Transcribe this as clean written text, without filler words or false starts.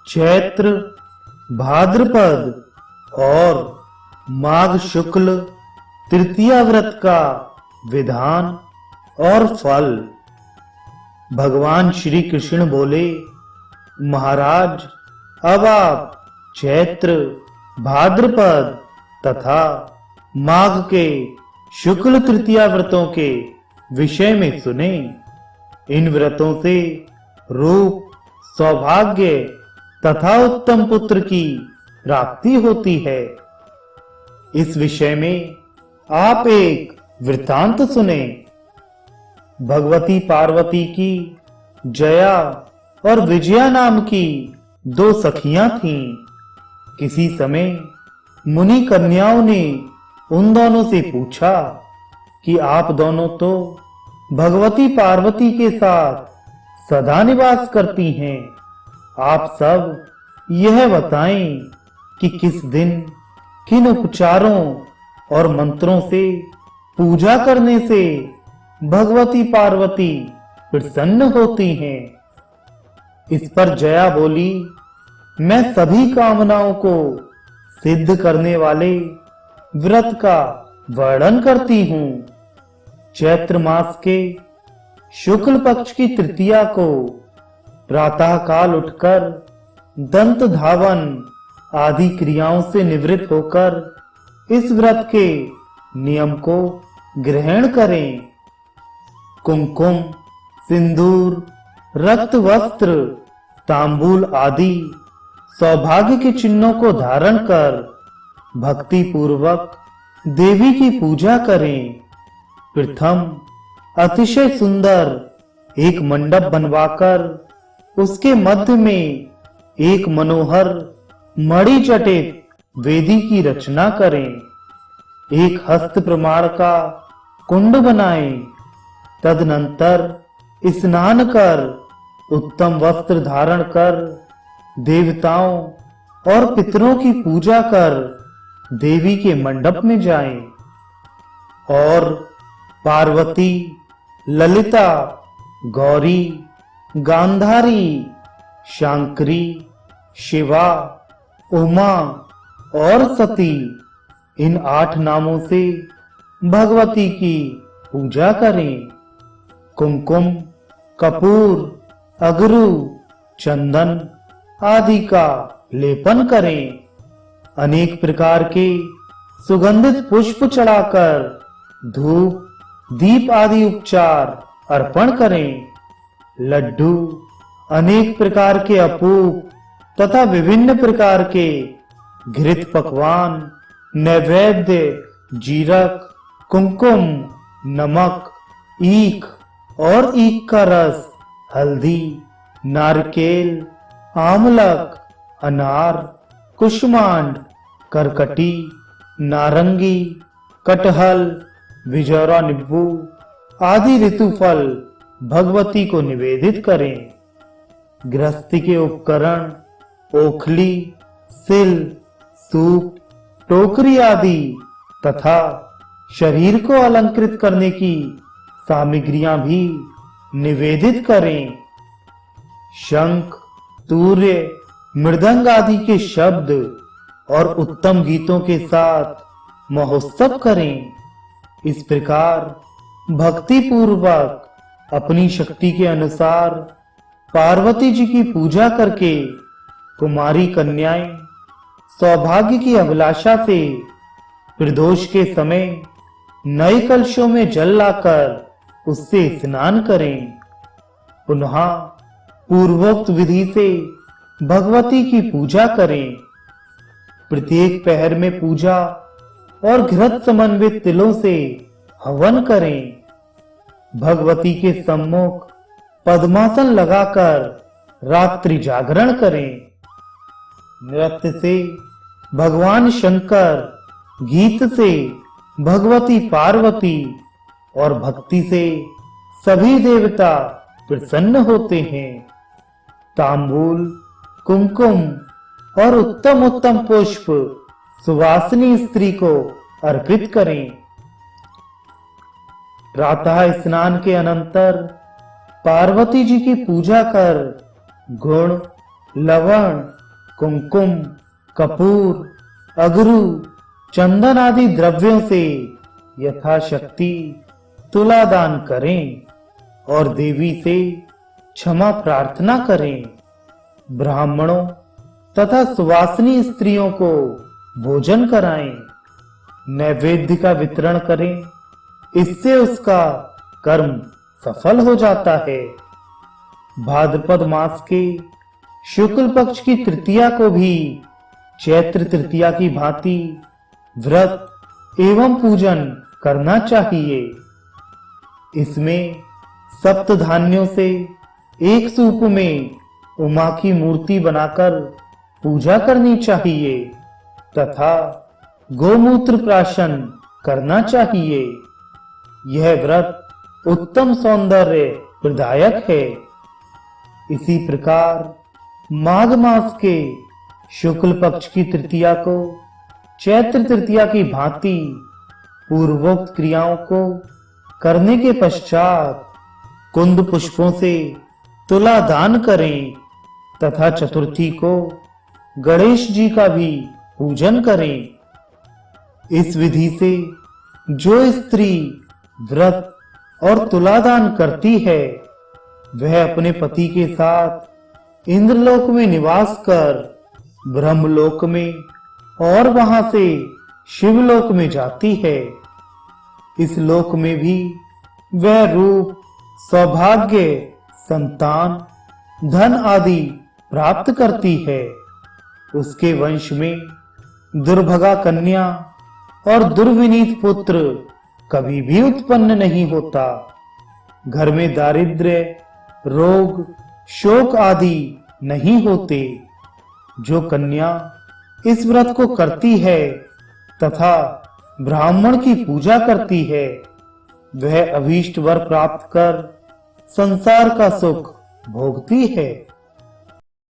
चैत्र, भाद्रपद और माघ शुक्ल तृतीया व्रत का विधान और फल। भगवान श्री कृष्ण बोले, महाराज, अब आप चैत्र, भाद्रपद तथा माघ के शुक्ल तृतीया व्रतों के विषय में सुने। इन व्रतों से रूप, सौभाग्य तथा उत्तम पुत्र की प्राप्ति होती है। इस विषय में आप एक वृत्तांत सुने। भगवती पार्वती की जया और विजया नाम की दो सखियां थीं। किसी समय मुनि कन्याओं ने उन दोनों से पूछा कि आप दोनों तो भगवती पार्वती के साथ सदा निवास करती हैं। आप सब यह बताएं कि किस दिन किन उपचारों और मंत्रों से पूजा करने से भगवती पार्वती प्रसन्न होती हैं। इस पर जया बोली, मैं सभी कामनाओं को सिद्ध करने वाले व्रत का वर्णन करती हूँ। चैत्र मास के शुक्ल पक्ष की तृतीया को प्रातः काल उठकर दंत धावन आदि क्रियाओं से निवृत्त होकर इस व्रत के नियम को ग्रहण करें। कुमकुम, सिंदूर, रक्त वस्त्र, तांबूल आदि सौभाग्य के चिन्हों को धारण कर भक्ति पूर्वक देवी की पूजा करें। प्रथम अतिशय सुंदर एक मंडप बनवाकर उसके मध्य में एक मनोहर मणि जटित वेदी की रचना करें। एक हस्त प्रमाण का कुंड बनाएं। तदनंतर स्नान कर उत्तम वस्त्र धारण कर देवताओं और पितरों की पूजा कर देवी के मंडप में जाएं और पार्वती, ललिता, गौरी, गांधारी, शांकरी, शिवा, उमा और सती इन 8 नामों से भगवती की पूजा करें। कुमकुम, कपूर, अगरू, चंदन आदि का लेपन करें। अनेक प्रकार के सुगंधित पुष्प चढ़ाकर धूप, दीप आदि उपचार अर्पण करें। लड्डू, अनेक प्रकार के अपूप तथा विभिन्न प्रकार के घृत पकवान, नैवेद्य, जीरक, कुमकुम, नमक, ईख और ईख का रस, हल्दी, नारकेल, आमलक, अनार, कुष्मांड, करकटी, नारंगी, कटहल, बिजौरा नींबू आदि ऋतुफल भगवती को निवेदित करें। गृहस्थी के उपकरण, ओखली, सिल, सूप, टोकरी आदि तथा शरीर को अलंकृत करने की सामग्रियां भी निवेदित करें। शंख, तूर्य, मृदंग आदि के शब्द और उत्तम गीतों के साथ महोत्सव करें। इस प्रकार भक्ति पूर्वक अपनी शक्ति के अनुसार पार्वती जी की पूजा करके कुमारी कन्याएं सौभाग्य की अभिलाषा से प्रदोष के समय नए कलशों में जल लाकर उससे स्नान करें। पुनः पूर्वोक्त विधि से भगवती की पूजा करें। प्रत्येक पहर में पूजा और घृत समन्वित तिलों से हवन करें। भगवती के सम्मुख पद्मासन लगाकर रात्रि जागरण करें। नृत्य से भगवान शंकर, गीत से भगवती पार्वती और भक्ति से सभी देवता प्रसन्न होते हैं। तांबूल, कुमकुम और उत्तम उत्तम पुष्प सुवासिनी स्त्री को अर्पित करें। प्रातः स्नान के अनंतर पार्वती जी की पूजा कर गुण लवण, कुमकुम, कपूर, अगरू, चंदन आदि द्रव्यों से यथाशक्ति तुला दान करें और देवी से क्षमा प्रार्थना करें। ब्राह्मणों तथा सुवासिनी स्त्रियों को भोजन कराएं, नैवेद्य का वितरण करें, इससे उसका कर्म सफल हो जाता है। भाद्रपद मास के शुक्ल पक्ष की तृतीया को भी चैत्र तृतीया की भांति व्रत एवं पूजन करना चाहिए। इसमें सप्त धान्यों से एक सूप में उमा की मूर्ति बनाकर पूजा करनी चाहिए तथा गोमूत्र प्राशन करना चाहिए। यह व्रत उत्तम सौंदर्य प्रदायक है। इसी प्रकार माघ मास के शुक्ल पक्ष की तृतीया को चैत्र तृतीया की भांति पूर्वोक्त क्रियाओं को करने के पश्चात कुंद पुष्पों से तुला दान करें तथा चतुर्थी को गणेश जी का भी पूजन करें। इस विधि से जो स्त्री व्रत और तुलादान करती है वह अपने पति के साथ इंद्रलोक में निवास कर ब्रह्मलोक में और वहां से शिवलोक में जाती है। इस लोक में भी वह रूप, सौभाग्य, संतान, धन आदि प्राप्त करती है। उसके वंश में दुर्भगा कन्या और दुर्विनीत पुत्र कभी भी उत्पन्न नहीं होता। घर में दारिद्र्य, रोग, शोक आदि नहीं होते। जो कन्या इस व्रत को करती है तथा ब्राह्मण की पूजा करती है वह अभीष्ट वर प्राप्त कर संसार का सुख भोगती है।